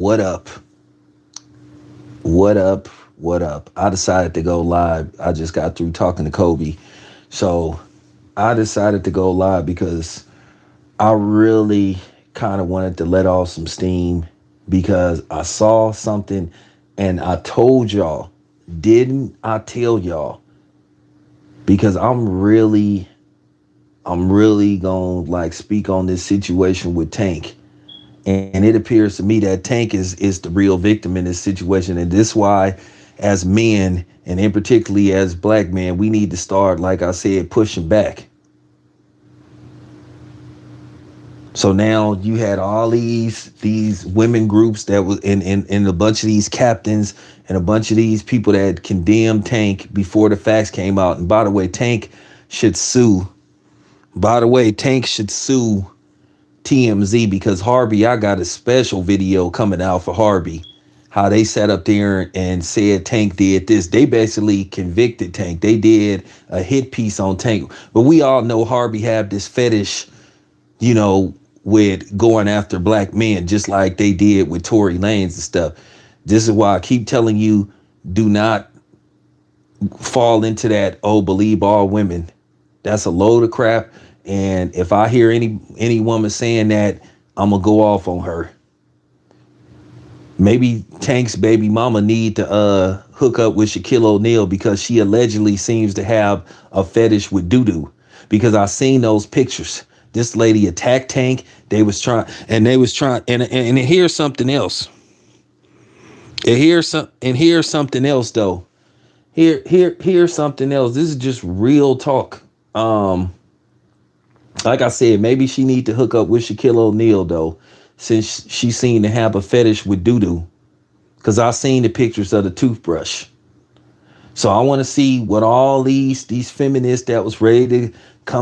What up? What up? What up? I decided to go live. I just got through talking to Kobe. So I decided to go live because I really kind of wanted to let off some steam because I saw something and I told y'all, didn't I tell y'all? Because I'm really going to like speak on this situation with Tank. And it appears to me that Tank is the real victim in this situation. And this why, as men, and in particularly as black men, we need to start, like I said, pushing back. So now you had all these women groups that was in a bunch of these captains and a bunch of these people that condemned Tank before the facts came out. And by the way, Tank should sue. By the way, Tank should sue TMZ because Harvey, I got a special video coming out for Harvey. How they sat up there and said Tank did this. They basically convicted Tank. They did a hit piece on Tank. But we all know Harvey have this fetish, you know, with going after black men, just like they did with Tory Lanez and stuff. This is why I keep telling you, do not fall into that, oh, believe all women. That's a load of crap. And if I hear any woman saying that, I'm gonna go off on her. Maybe Tank's baby mama need to hook up with Shaquille O'Neal because she allegedly seems to have a fetish with doo-doo. Because I seen those pictures. This lady attacked Tank. And here's something else. Here's something else though. Here's something else. This is just real talk. Like I said, maybe she need to hook up with Shaquille O'Neal though, since she seemed to have a fetish with doo doo. Cause I seen the pictures of the toothbrush. So I want to see what all these feminists that was ready to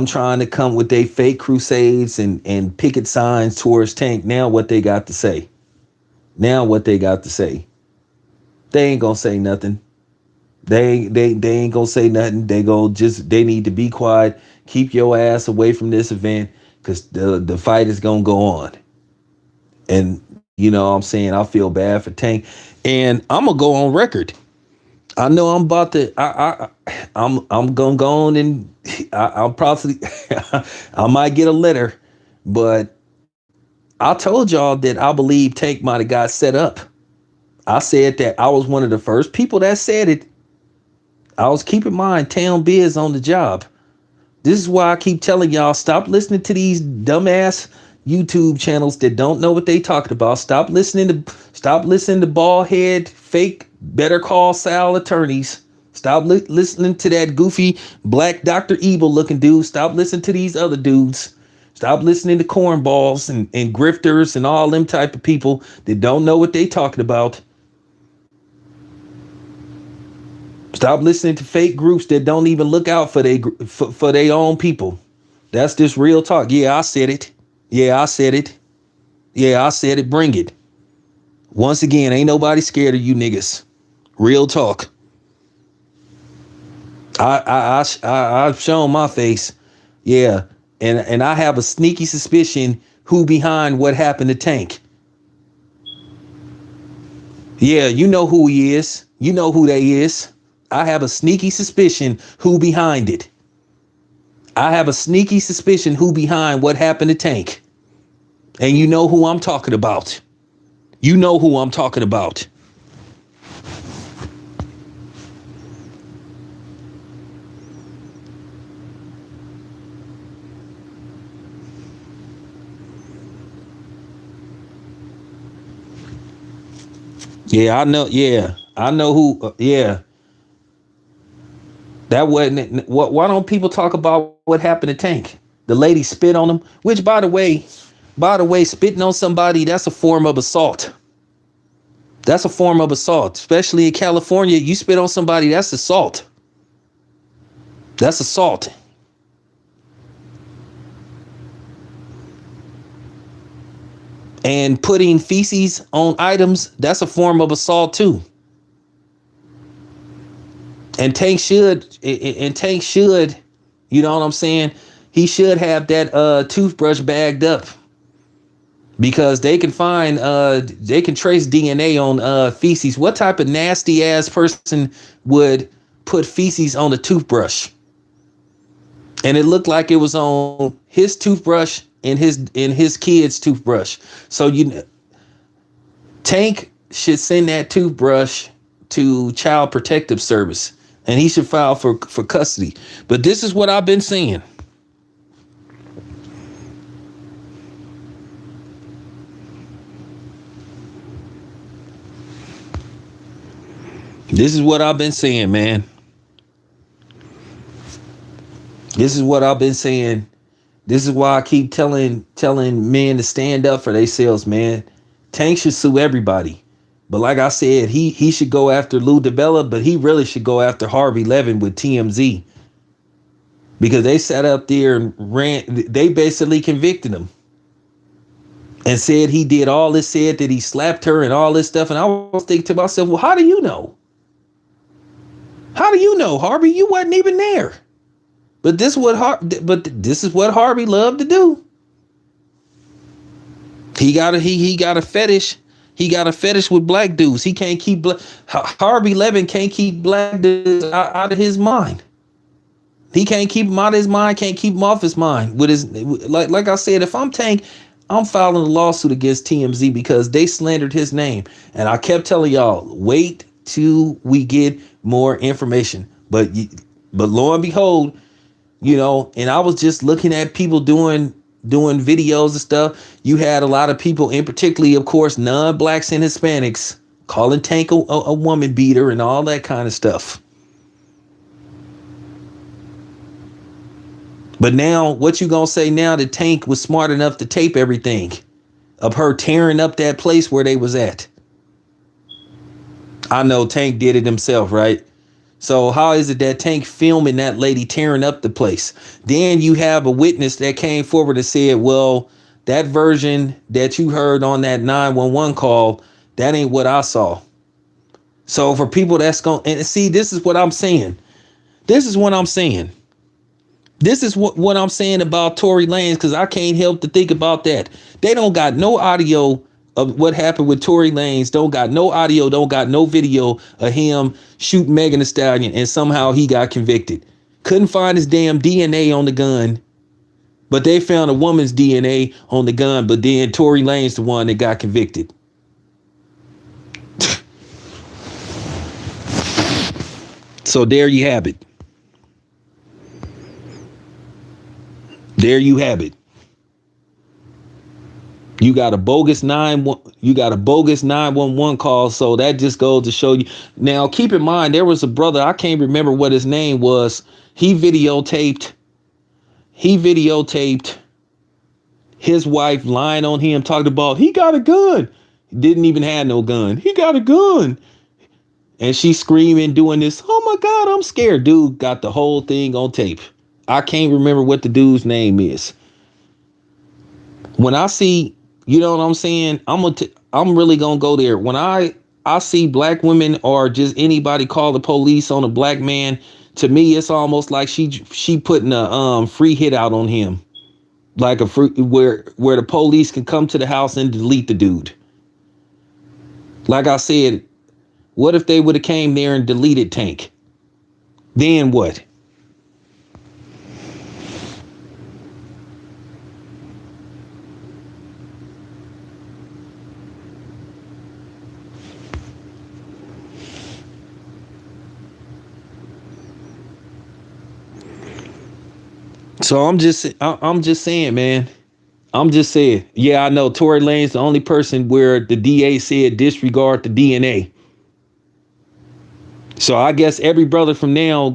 trying to come with their fake crusades and picket signs towards Tank. Now what they got to say? Now what they got to say? They ain't gonna say nothing. They ain't gonna say nothing. They need to be quiet. Keep your ass away from this event because the fight is gonna go on. And you know what I'm saying, I feel bad for Tank. And I'm gonna go on record. I know I'm about to I'm gonna go on and I'll probably I might get a letter, but I told y'all that I believe Tank might have got set up. I said that I was one of the first people that said it. I was keeping in mind Town Biz on the job. This is why I keep telling y'all, stop listening to these dumbass YouTube channels that don't know what they talking about. Stop listening to bald head, fake Better Call Saul attorneys. Stop listening to that goofy black Dr. Evil looking dude. Stop listening to these other dudes. Stop listening to cornballs and grifters and all them type of people that don't know what they talking about. Stop listening to fake groups that don't even look out for their own people. That's just real talk. Yeah, I said it. Yeah, I said it. Yeah, I said it. Bring it. Once again, ain't nobody scared of you niggas. Real talk. I've shown my face. Yeah, and I have a sneaky suspicion who behind what happened to Tank. Yeah, you know who he is. You know who they is. I have a sneaky suspicion who behind it. I have a sneaky suspicion who behind what happened to Tank. And you know who I'm talking about. You know who I'm talking about. Yeah, I know. Yeah, I know who. Yeah, that wasn't what. Why don't people talk about what happened to Tank? The lady spit on him. Which, by the way, spitting on somebody, that's a form of assault. That's a form of assault, especially in California. You spit on somebody, that's assault. That's assault. And putting feces on items, that's a form of assault too. And Tank should, you know what I'm saying? He should have that toothbrush bagged up. because they can find they can trace DNA on feces. What type of nasty ass person would put feces on a toothbrush? And it looked like it was on his toothbrush and his kid's toothbrush. So Tank should send that toothbrush to Child Protective Service, and he should file for custody. But this is what I've been saying. This is what I've been saying, man. This is what I've been saying. This is why I keep telling men to stand up for themselves, man. Tank should sue everybody. But like I said, he should go after Lou DiBella, but he really should go after Harvey Levin with TMZ. Because they sat up there and they basically convicted him. And said he did all this, said that he slapped her and all this stuff. And I was thinking to myself, well, how do you know? How do you know, Harvey? You wasn't even there. But this is what Harvey loved to do. He got a fetish. He got a fetish with black dudes. He can't keep Harvey Levin can't keep black dudes out of his mind. He can't keep them out of his mind. Can't keep them off his mind. With his like I said, if I'm Tank, I'm filing a lawsuit against TMZ because they slandered his name. And I kept telling y'all, wait till we get more information. But lo and behold, and I was just looking at people doing videos and stuff. You had a lot of people, and particularly, of course, non-blacks and Hispanics, calling Tank a woman beater and all that kind of stuff. But now, what you gonna say now that Tank was smart enough to tape everything of her tearing up that place where they was at? I know Tank did it himself, right? So how is it that Tank filming that lady tearing up the place? Then you have a witness that came forward and said, well, that version that you heard on that 911 call, that ain't what I saw. So for people that's going, and see, this is what I'm saying. This is what I'm saying. This is what I'm saying about Tory Lanez, because I can't help to think about that. They don't got no audio of what happened with Tory Lanez. Don't got no audio, don't got no video of him shooting Megan Thee Stallion, and somehow he got convicted. Couldn't find his damn DNA on the gun, but they found a woman's DNA on the gun, but then Tory Lanez the one that got convicted. So there you have it. There you have it. You got a bogus 911 call, so that just goes to show you. Now, keep in mind, there was a brother, I can't remember what his name was. He videotaped his wife lying on him, talking about he got a gun. He didn't even have no gun. He got a gun. And she screaming, doing this, oh my God, I'm scared. Dude got the whole thing on tape. I can't remember what the dude's name is. When I see, you know what I'm saying? I'm really gonna go there. When I see black women or just anybody call the police on a black man, to me it's almost like she putting a free hit out on him, like a free where the police can come to the house and delete the dude. Like I said, what if they would have came there and deleted Tank? Then what? So I'm just saying, man. I'm just saying. Yeah, I know Tory Lanez the only person where the DA said disregard the DNA. So I guess every brother from now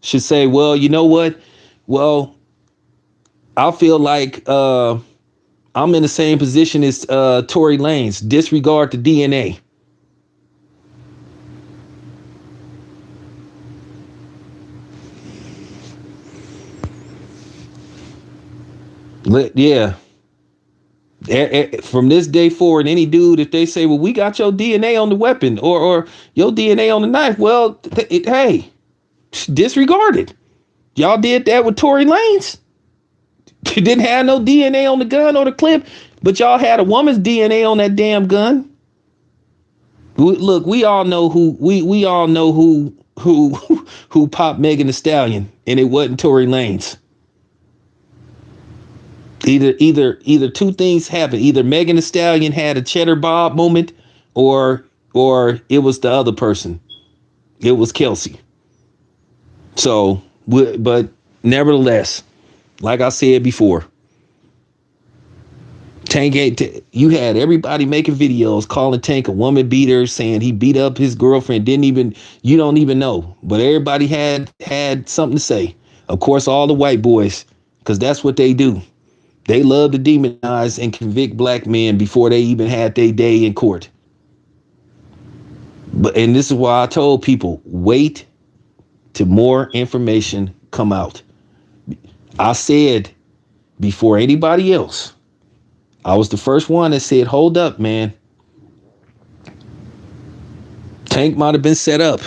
should say, well, you know what? Well, I feel like I'm in the same position as Tory Lanez. Disregard the DNA. Yeah. From this day forward, any dude, if they say, well, we got your DNA on the weapon or your DNA on the knife, well, hey, disregard it. Y'all did that with Tory Lanez. You didn't have no DNA on the gun or the clip. But y'all had a woman's DNA on that damn gun. Look, we all know who popped Megan Thee Stallion, and it wasn't Tory Lanez. Either two things happened. Either Megan Thee Stallion had a Cheddar Bob moment, or it was the other person. It was Kelsey. So, but nevertheless, like I said before, Tank you had everybody making videos calling Tank a woman beater, saying he beat up his girlfriend. You don't even know, but everybody had something to say. Of course, all the white boys, because that's what they do. They love to demonize and convict black men before they even had their day in court. And this is why I told people, wait till more information come out. I said before anybody else, I was the first one that said, hold up, man. Tank might have been set up.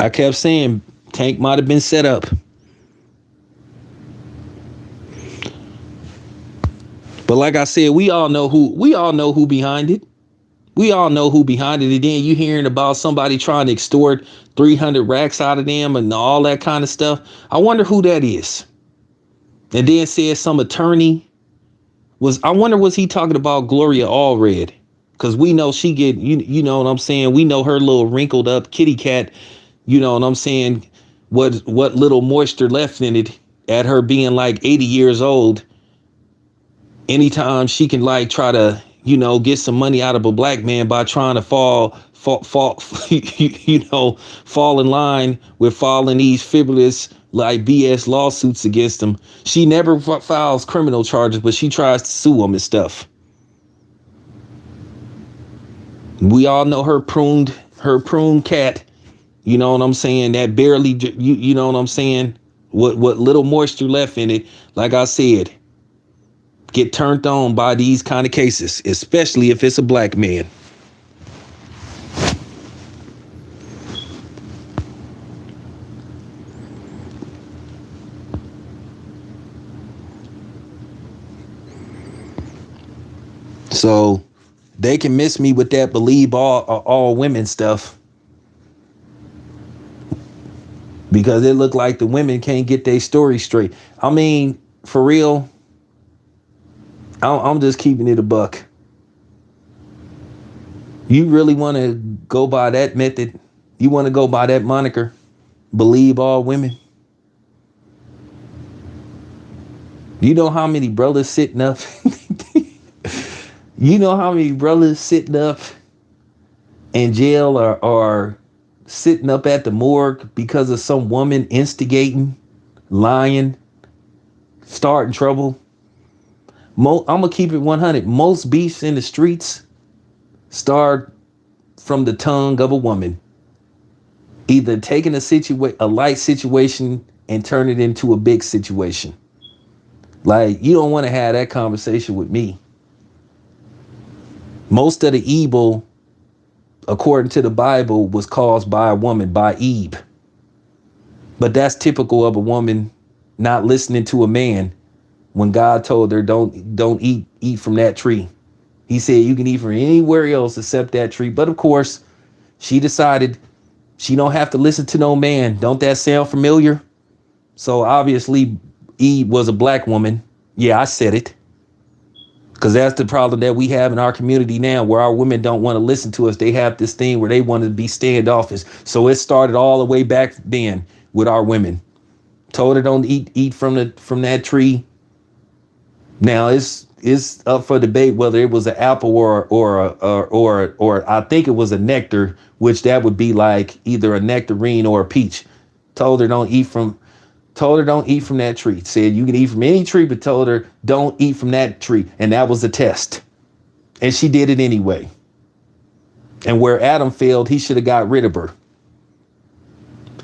I kept saying Tank might have been set up. But like I said, we all know who behind it. We all know who behind it. And then you hearing about somebody trying to extort 300 racks out of them and all that kind of stuff. I wonder who that is. And then said some attorney was he talking about Gloria Allred? Because we know she get, you know what I'm saying? We know her little wrinkled up kitty cat, you know what I'm saying? What little moisture left in it at her being like 80 years old. Anytime she can like try to, get some money out of a black man by trying to fall in line with filing these frivolous like BS lawsuits against them. She never files criminal charges, but she tries to sue them and stuff. We all know her pruned cat. You know what I'm saying? That barely, you know what I'm saying? What little moisture left in it, like I said, get turned on by these kind of cases, especially if it's a black man. So they can miss me with that believe all women stuff, because it looked like the women can't get their story straight. I mean, for real, I'm just keeping it a buck. You really want to go by that method? You want to go by that moniker? Believe all women? You know how many brothers sitting up? You know how many brothers sitting up in jail or sitting up at the morgue because of some woman instigating, lying, starting trouble? I'm going to keep it 100. Most beefs in the streets start from the tongue of a woman. Either taking a light situation and turn it into a big situation. Like, you don't want to have that conversation with me. Most of the evil, according to the Bible, was caused by a woman, by Eve. But that's typical of a woman not listening to a man when God told her don't eat from that tree. He said you can eat from anywhere else except that tree. But of course, she decided she don't have to listen to no man. Don't that sound familiar? So obviously Eve was a black woman. Yeah, I said it. Because that's the problem that we have in our community now, where our women don't want to listen to us. They have this thing where they want to be standoffish. So it started all the way back then with our women. Told her don't eat from that tree. Now it's up for debate whether it was an apple or I think it was a nectar, which that would be like either a nectarine or a peach. Told her don't eat from that tree. Said you can eat from any tree, but told her don't eat from that tree. And that was a test. And she did it anyway. And where Adam failed, he should have got rid of her.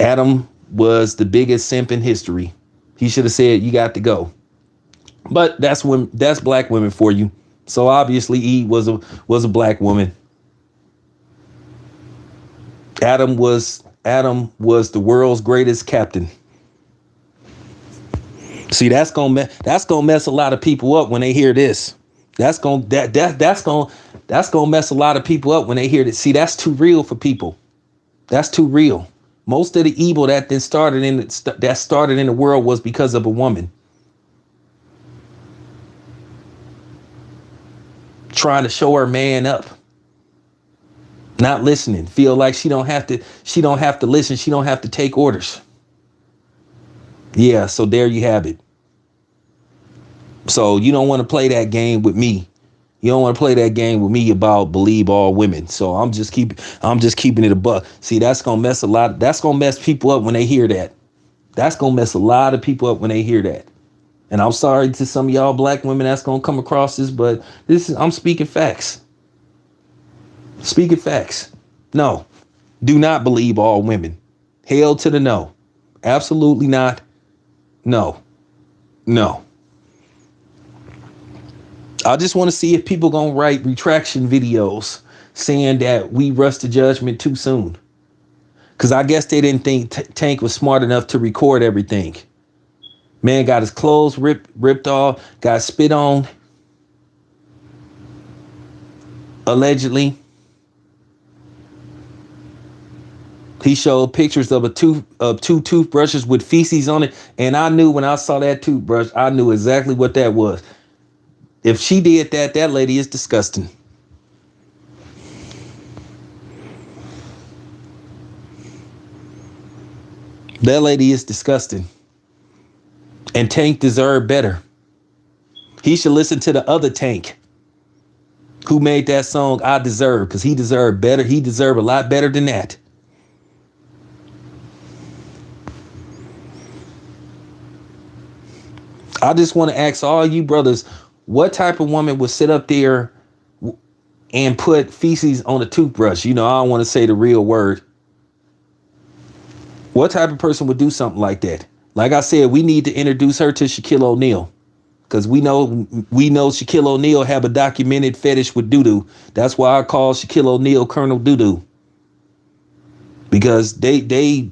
Adam was the biggest simp in history. He should have said, you got to go. But that's black women for you. So obviously Eve was a black woman. Adam was the world's greatest captain. See, that's gonna mess a lot of people up when they hear this. That's gonna mess a lot of people up when they hear this. See, that's too real for people. That's too real. Most of the evil that started in the world was because of a woman trying to show her man up, not listening, feel like she don't have to listen, she don't have to take orders. Yeah, so there you have it. So you don't want to play that game with me. You don't want to play that game with me about believe all women. So I'm just keeping it a buck. See, that's gonna mess people up when they hear that. That's gonna mess a lot of people up when they hear that. And I'm sorry to some of y'all black women that's gonna come across this, but I'm speaking facts. Speaking facts. No, do not believe all women. Hell to the no. Absolutely not. No. I just want to see if people gonna write retraction videos saying that we rushed to judgment too soon. Because I guess they didn't think Tank was smart enough to record everything. Man got his clothes ripped off, got spit on, allegedly. He showed pictures of two toothbrushes with feces on it. And I knew when I saw that toothbrush, I knew exactly what that was. If she did that, that lady is disgusting. That lady is disgusting. And Tank deserved better. He should listen to the other Tank who made that song I Deserve, because he deserved better. He deserved a lot better than that. I just want to ask all you brothers, what type of woman would sit up there and put feces on a toothbrush? You know, I don't want to say the real word. What type of person would do something like that? Like I said, we need to introduce her to Shaquille O'Neal, because we know Shaquille O'Neal have a documented fetish with doo-doo. That's why I call Shaquille O'Neal Colonel Doo-doo, because they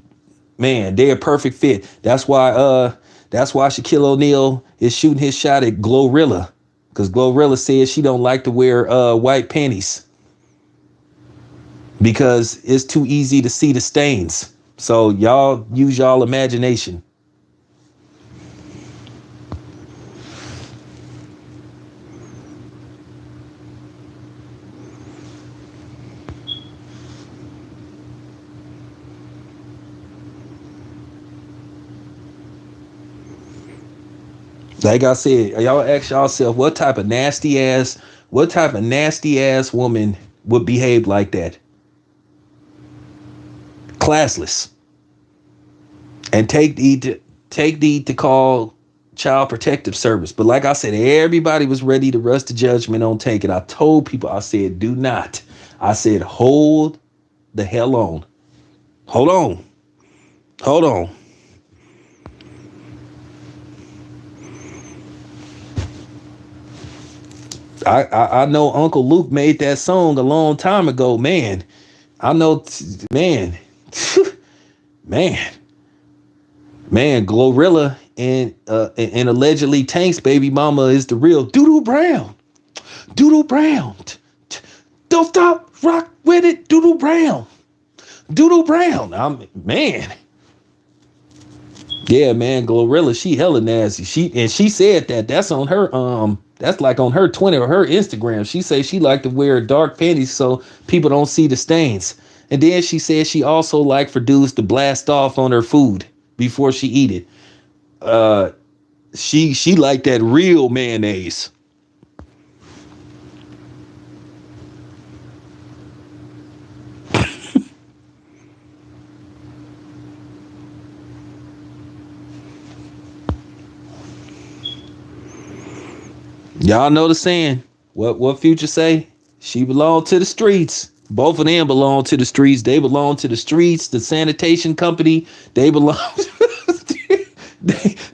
a perfect fit. That's why Shaquille O'Neal is shooting his shot at Glorilla, because Glorilla says she don't like to wear white panties because it's too easy to see the stains. So y'all use y'all imagination. Like I said, y'all ask yourself what type of nasty ass woman would behave like that. Classless. And take the to call Child Protective Service. But like I said, everybody was ready to rush to judgment on Tank. And I told people, I said, do not. I said, hold the hell on. Hold on. I know Uncle Luke made that song a long time ago, man. I know, man, Glorilla and allegedly Tank's baby mama is the real Doodoo Brown. Don't stop, rock with it, Doodoo Brown. Man. Yeah, man, Glorilla, she hella nasty. She said that's on her that's like on her Twitter or her Instagram. She say she like to wear dark panties so people don't see the stains. And then she said she also like for dudes to blast off on her food before she eat it. She like that real mayonnaise. Y'all know the saying. What Future say? She belonged to the streets. Both of them belong to the streets. They belong to the streets, the sanitation company. They belong.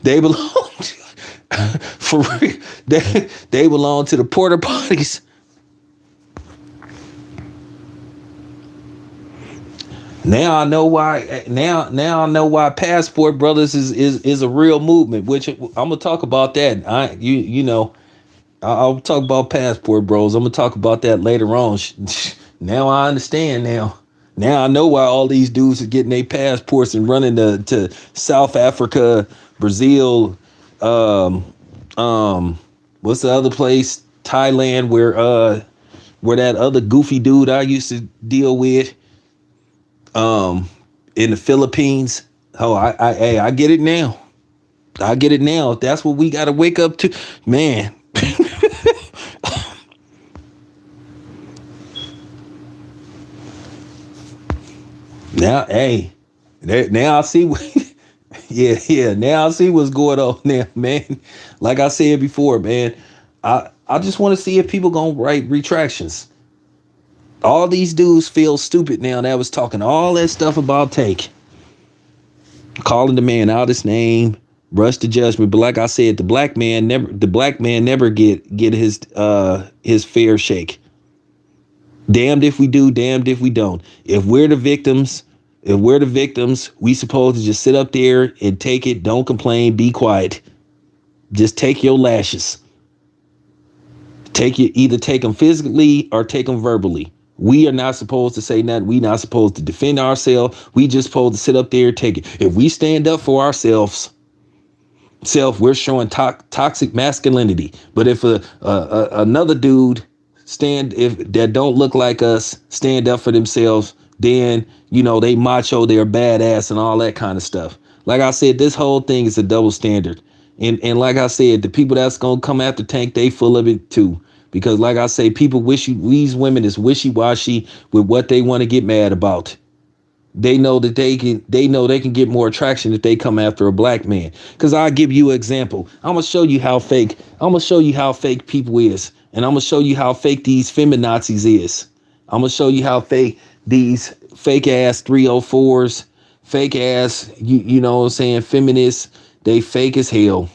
They belong. For real. They belong to the porta potties. Now I know why. Now I know why Passport Brothers is a real movement. Which I'm gonna talk about that. I'll talk about Passport Bros. I'm gonna talk about that later on. Now I understand. Now I know why all these dudes are getting their passports and running to South Africa, Brazil, um, what's the other place? Thailand, where that other goofy dude I used to deal with, in the Philippines. Oh, I get it now. I get it now. That's what we got to wake up to, man. Now, hey, now I see. Yeah. Now I see what's going on now, man. Like I said before, man. I just want to see if people gonna write retractions. All these dudes feel stupid now. That was talking all that stuff about Take, calling the man out his name, rush to judgment. But like I said, the black man never get his fair shake. Damned if we do, damned if we don't. If we're the victims, we supposed to just sit up there and take it. Don't complain. Be quiet. Just take your lashes. Either take them physically or take them verbally. We are not supposed to say nothing. We not supposed to defend ourselves. We just supposed to sit up there and take it. If we stand up for ourselves, we're showing toxic masculinity. But if another dude that don't look like us stand up for themselves, then they macho, they're badass and all that kind of stuff. Like I said, this whole thing is a double standard. And like I said, the people that's gonna come after Tank, they full of it too. Because like I say, these women is wishy-washy with what they want to get mad about. They know they can get more attraction if they come after a black man. Because I'll give you an example. I'm gonna show you how fake people is. And I'm gonna show you how fake these feminazis is. I'm gonna show you how fake these fake ass 304s, fake ass, you know what I'm saying, feminists, they fake as hell.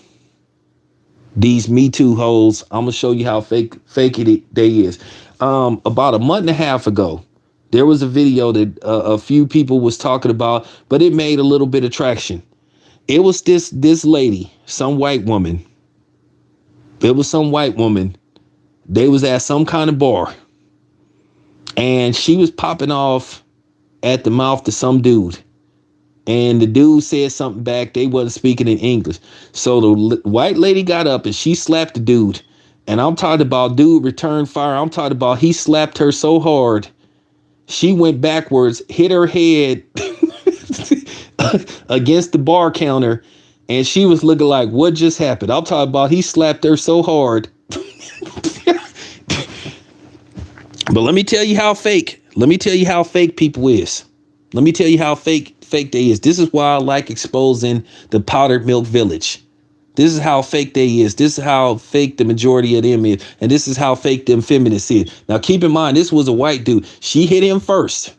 These Me Too hoes, I'm gonna show you how fake they is. About a month and a half ago, there was a video that a few people was talking about, but it made a little bit of traction. It was this lady, some white woman. It was some white woman. They was at some kind of bar, and she was popping off at the mouth to some dude. And the dude said something back. They wasn't speaking in English. So the white lady got up and she slapped the dude. And I'm talking about dude returned fire. I'm talking about he slapped her so hard. She went backwards, hit her head against the bar counter. And she was looking like, what just happened? I'm talking about he slapped her so hard. But let me tell you how fake people is. Let me tell you how fake they is. This is why I like exposing the powdered milk village. This is how fake they is. This is how fake the majority of them is. And this is how fake them feminists is. Now keep in mind, this was a white dude. She hit him first,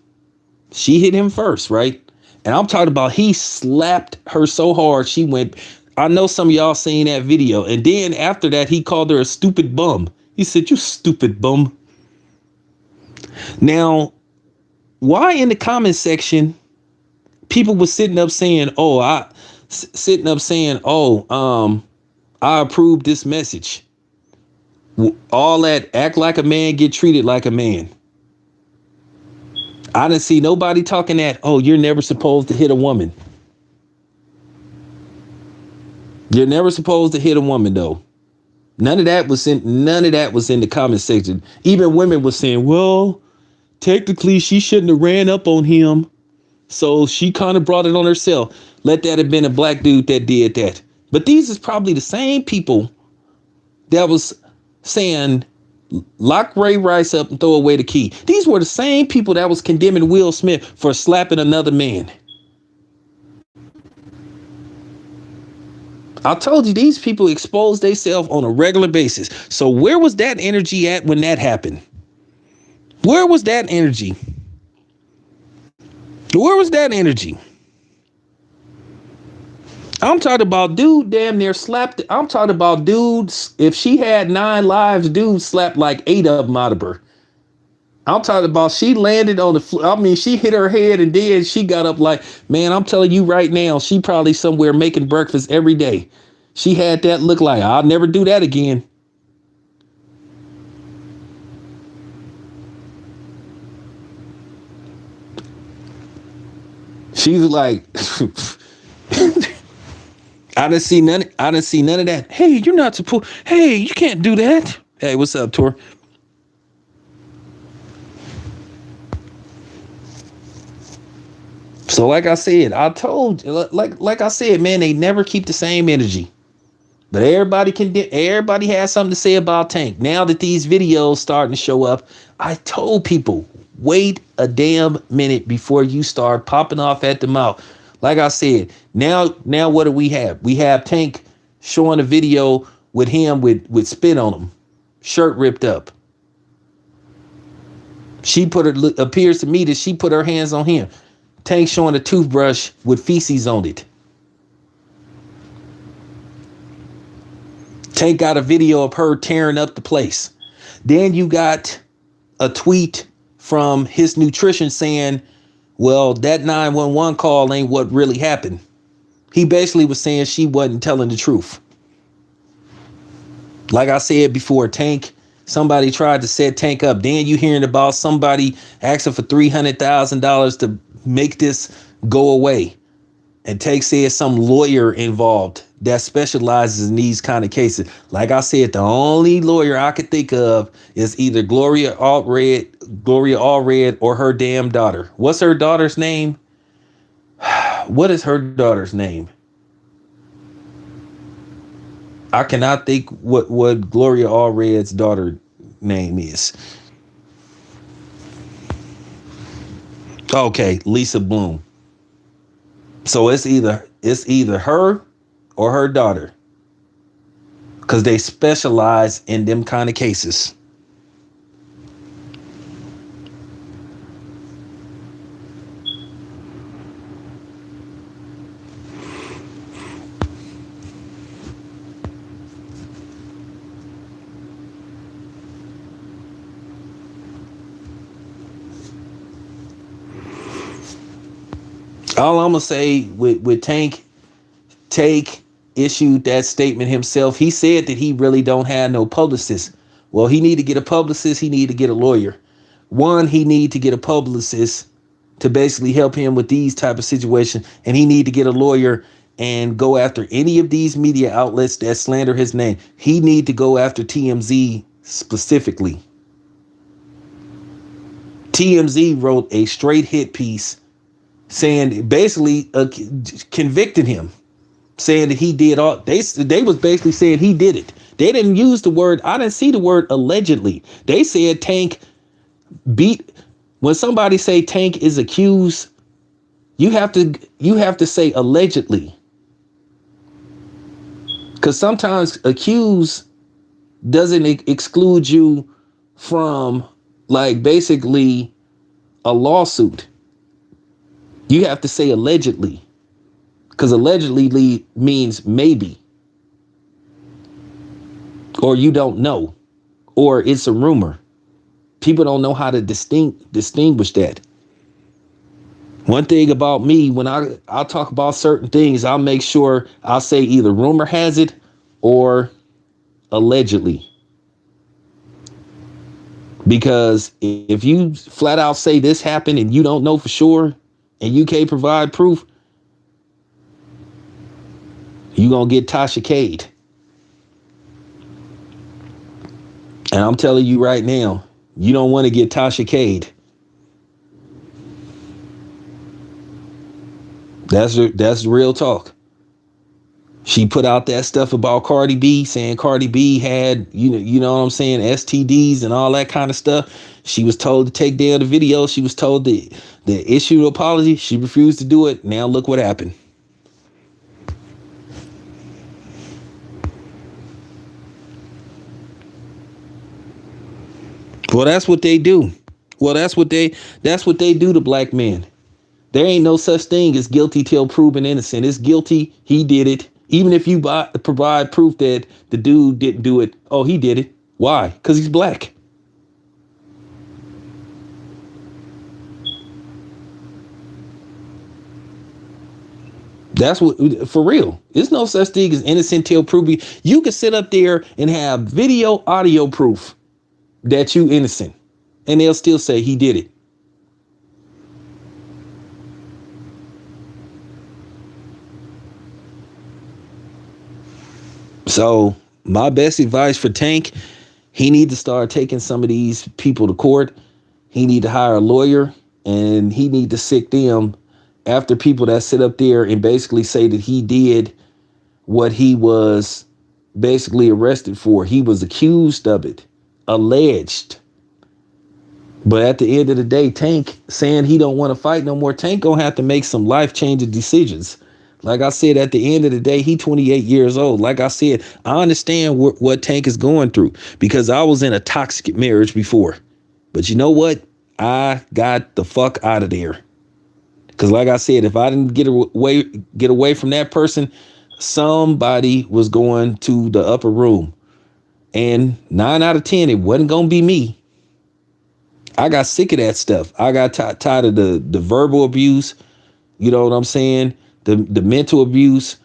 right? And I'm talking about he slapped her so hard she went. I know some of y'all seen that video. And then after that, he called her a stupid bum. He said, you stupid bum. Now, why in the comment section people were sitting up saying, I approve this message. All that act like a man, get treated like a man. I didn't see nobody talking that, you're never supposed to hit a woman. You're never supposed to hit a woman, though. None of that was in the comment section. Even women were saying, well, technically she shouldn't have ran up on him. So she kind of brought it on herself. Let that have been a black dude that did that. But these is probably the same people that was saying, lock Ray Rice up and throw away the key. These were the same people that was condemning Will Smith for slapping another man. I told you, these people expose themselves on a regular basis. So where was that energy at when that happened? Where was that energy? Where was that energy? I'm talking about dude damn near slapped. I'm talking about dudes. If she had 9 lives, dude slapped like 8 of them out of her. I'm talking about she landed on the floor. I mean, she hit her head and then she got up like, man, I'm telling you right now, she probably somewhere making breakfast every day. She had that look like, I'll never do that again. She's like, I didn't see none of that. Hey, you're not supposed. Hey, you can't do that. Hey, what's up, Tor? So, like I said, like I said, man, they never keep the same energy. But everybody has something to say about Tank. Now that these videos starting to show up, I told people, wait a damn minute before you start popping off at the mouth. Like I said, now what do we have? We have Tank showing a video with him with spit on him, shirt ripped up. Appears to me that she put her hands on him. Tank showing a toothbrush with feces on it. Tank got a video of her tearing up the place. Then you got a tweet from his nutrition saying, well, that 911 call ain't what really happened. He basically was saying she wasn't telling the truth. Like I said before, somebody tried to set Tank up. Then you hearing about somebody asking for $300,000 to make this go away. And Tank said some lawyer involved that specializes in these kind of cases. Like I said, the only lawyer I could think of is either Gloria Allred, or her damn daughter. What's her daughter's name? What is her daughter's name? I cannot think what Gloria Allred's daughter name is. Okay, Lisa Bloom. So it's either her or her daughter, because they specialize in them kind of cases. All I'm gonna say with Tank issued that statement himself. He said that he really don't have no publicist. Well, he need to get a publicist. He need to get a lawyer. One, he need to get a publicist to basically help him with these type of situations, and he need to get a lawyer and go after any of these media outlets that slander his name. He need to go after TMZ specifically. TMZ wrote a straight hit piece saying basically convicted him, saying that he did all. They was basically saying he did it. They didn't use the word. I didn't see the word allegedly. They said Tank beat. When somebody say Tank is accused, you have to say allegedly, because sometimes accused doesn't exclude you from like basically a lawsuit. You have to say allegedly, because allegedly means maybe, or you don't know, or it's a rumor. People don't know how to distinguish that. One thing about me, when I'll talk about certain things, I'll make sure I'll say either rumor has it or allegedly. Because if you flat out say this happened and you don't know for sure and you can't provide proof, you're going to get Tasha Cade. And I'm telling you right now, you don't want to get Tasha Cade. That's real talk. She put out that stuff about Cardi B, saying Cardi B had, you know what I'm saying, STDs and all that kind of stuff. She was told to take down the video. She was told to issue an apology. She refused to do it. Now look what happened. Well, that's what they do. Well, that's what they do to black men. There ain't no such thing as guilty till proven innocent. It's guilty. He did it. Even if you provide proof that the dude didn't do it. Oh, he did it. Why? Because he's black. That's what, for real. There's no such thing as innocent till proven. You can sit up there and have video, audio proof that you innocent, and they'll still say he did it. So my best advice for Tank, he need to start taking some of these people to court. He need to hire a lawyer, and he need to sick them after people that sit up there and basically say that he did what he was basically arrested for. He was accused of it, alleged. But at the end of the day, Tank saying he don't want to fight no more. Tank gonna have to make some life-changing decisions. Like I said, at the end of the day, he 28 years old. Like I said, I understand what Tank is going through because I was in a toxic marriage before. But you know what? I got the fuck out of there. Because like I said, if I didn't get away from that person, somebody was going to the upper room. And 9 out of 10, it wasn't going to be me. I got sick of that stuff. I got tired of the verbal abuse. You know what I'm saying? The mental abuse.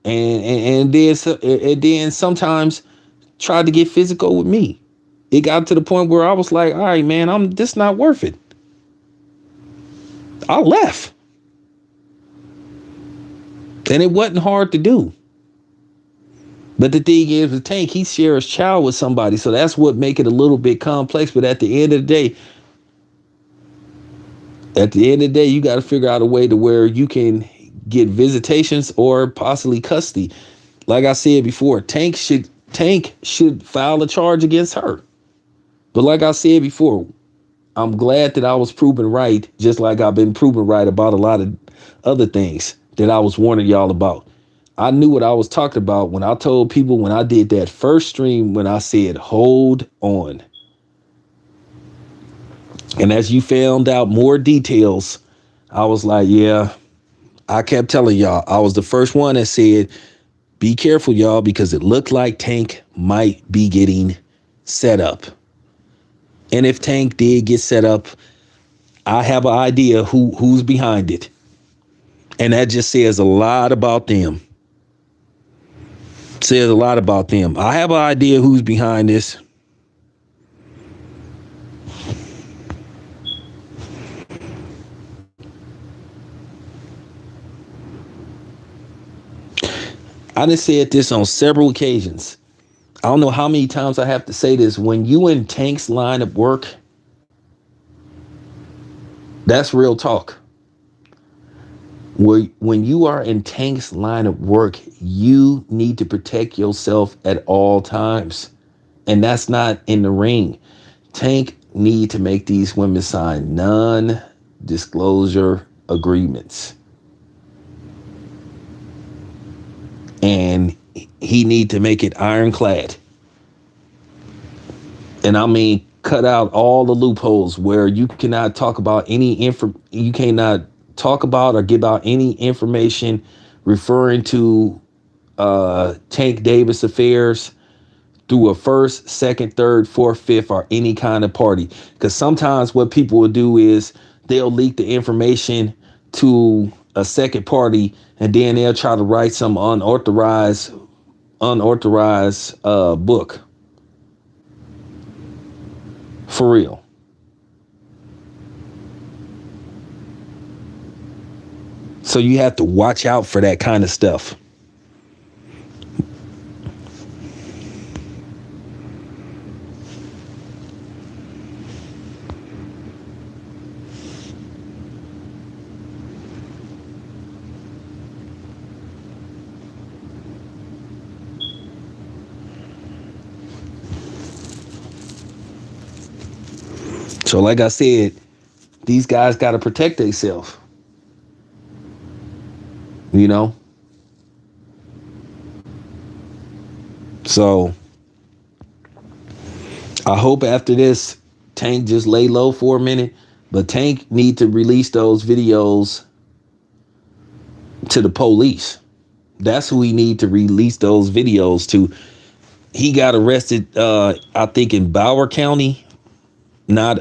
And then sometimes tried to get physical with me. It got to the point where I was like, all right, man, this not worth it. I left. And it wasn't hard to do. But the thing is, with Tank, he shares child with somebody. So that's what make it a little bit complex. But at the end of the day, you got to figure out a way to where you can get visitations or possibly custody. Like I said before, Tank should file a charge against her. But like I said before, I'm glad that I was proven right, just like I've been proven right about a lot of other things that I was warning y'all about. I knew what I was talking about when I told people when I did that first stream when I said, hold on. And as you found out more details, I was like, yeah, I kept telling y'all. I was the first one that said, be careful, y'all, because it looked like Tank might be getting set up. And if Tank did get set up, I have an idea who's behind it. And that just says a lot about them. Says a lot about them. I have an idea who's behind this. I done said this on several occasions. I don't know how many times I have to say this. When you in Tank's line of work, that's real talk. When you are in Tank's line of work, you need to protect yourself at all times. And that's not in the ring. Tank need to make these women sign non-disclosure agreements. And he need to make it ironclad. And I mean, cut out all the loopholes where you cannot talk about you cannot talk about or give out any information referring to Tank Davis affairs through a first, second, third, fourth, fifth, or any kind of party. Because sometimes what people will do is they'll leak the information to a second party and then they'll try to write some unauthorized book. For real. So you have to watch out for that kind of stuff. So like I said, these guys got to protect themselves. You know? So I hope after this, Tank just lay low for a minute. But Tank need to release those videos to the police. That's who he need to release those videos to. He got arrested, I think, in Broward County. Not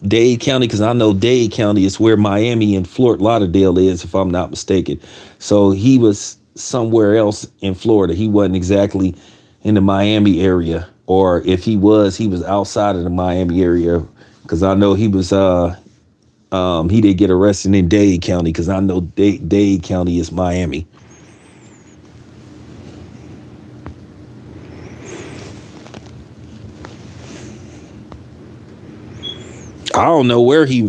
Dade County, because I know Dade County is where Miami and Fort Lauderdale is, if I'm not mistaken. So he was somewhere else in Florida. He wasn't exactly in the Miami area, or if he was outside of the Miami area, because I know he did get arrested in Dade County, because I know Dade County is Miami. I don't know where he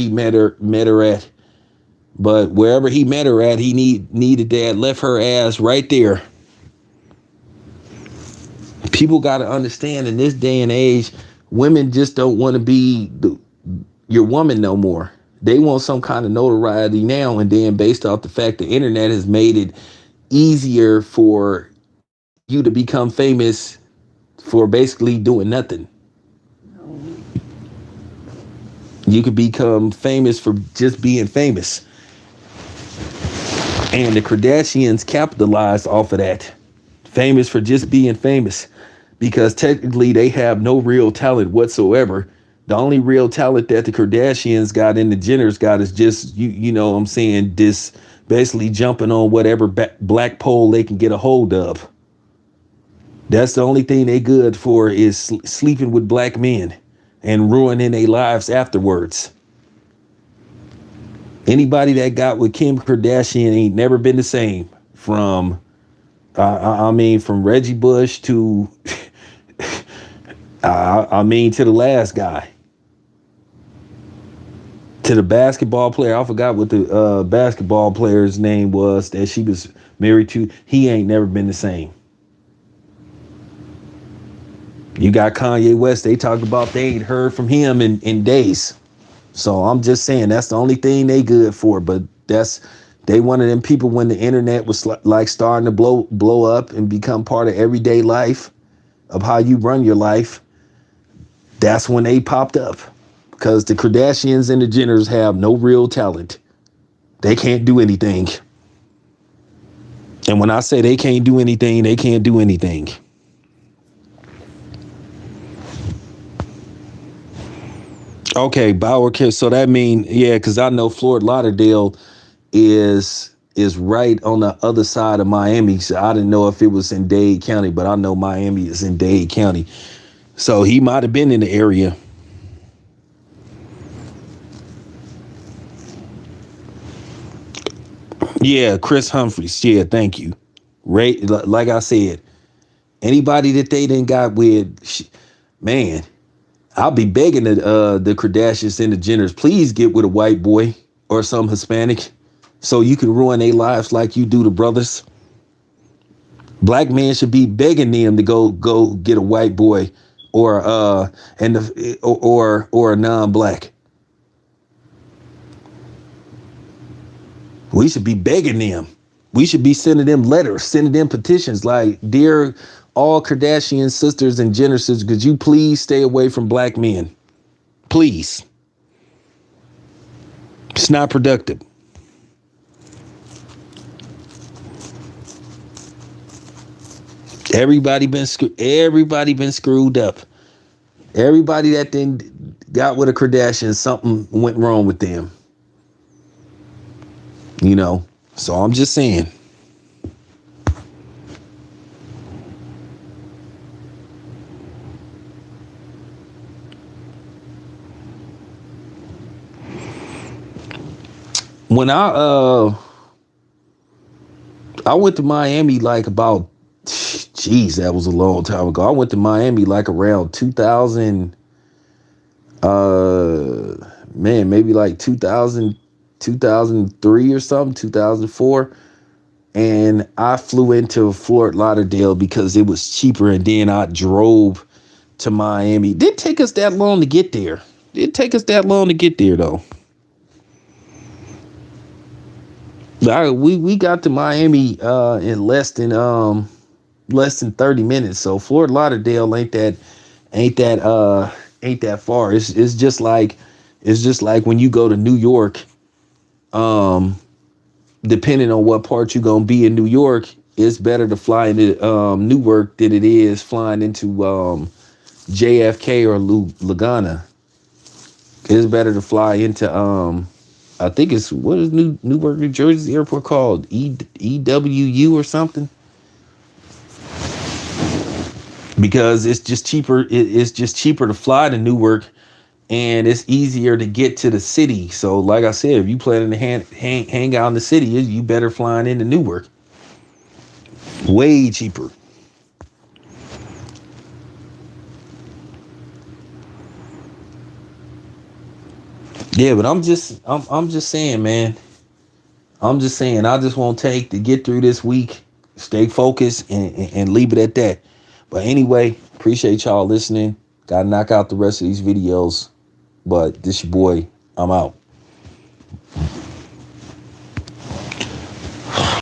met her at. But wherever he met her at, he needed that, left her ass right there. People got to understand, in this day and age, women just don't want to be your woman no more. They want some kind of notoriety now, and then based off the fact the internet has made it easier for you to become famous for basically doing nothing. You could become famous for just being famous. And the Kardashians capitalized off of that. Famous for just being famous. Because technically they have no real talent whatsoever. The only real talent that the Kardashians got and the Jenners got is just, you know what I'm saying, this basically jumping on whatever black pole they can get a hold of. That's the only thing they good for, is sleeping with black men and ruining their lives afterwards. Anybody that got with Kim Kardashian ain't never been the same. From from Reggie Bush to to the last guy, to the basketball player. I forgot what the basketball player's name was that she was married to. He ain't never been the same. You got Kanye West. They talked about they ain't heard from him in days. So I'm just saying that's the only thing they good for. But they one of them people when the internet was like starting to blow up and become part of everyday life of how you run your life. That's when they popped up, because the Kardashians and the Jenners have no real talent. They can't do anything. And when I say they can't do anything, they can't do anything. Okay, Bauer. So that mean, yeah, because I know Fort Lauderdale is right on the other side of Miami. So I didn't know if it was in Dade County, but I know Miami is in Dade County. So he might have been in the area. Yeah, Chris Humphries. Yeah, thank you. Ray, like I said, anybody that they didn't got with, man, I'll be begging the Kardashians and the Jenners, please get with a white boy or some Hispanic, so you can ruin their lives like you do the brothers. Black men should be begging them to go get a white boy or or a non-black. We should be begging them. We should be sending them letters, sending them petitions like, dear all Kardashian sisters and Jenner sisters, could you please stay away from black men? Please. It's not productive. Everybody been screwed up. Everybody that then got with a Kardashian, something went wrong with them. You know, so I'm just saying. When I went to Miami like about, geez, that was a long time ago. I went to Miami like around 2000, maybe like 2000, 2003 or something, 2004. And I flew into Fort Lauderdale because it was cheaper, and then I drove to Miami. It didn't take us that long to get there. Though. We got to Miami in less than 30 minutes. So Fort Lauderdale ain't that far. It's just like when you go to New York, depending on what part you're gonna be in New York, it's better to fly into Newark than it is flying into JFK or Laguna. It's better to fly into I think it's, what is Newark, New Jersey airport called? EWU or something? Because it's just cheaper. It's just cheaper to fly to Newark, and it's easier to get to the city. So, like I said, if you planning to hang out in the city, you better flying into Newark. Way cheaper. Yeah, but I'm just saying, man. I'm just saying, I just won't take to get through this week. Stay focused and leave it at that. But anyway, appreciate y'all listening. Gotta knock out the rest of these videos. But this your boy. I'm out.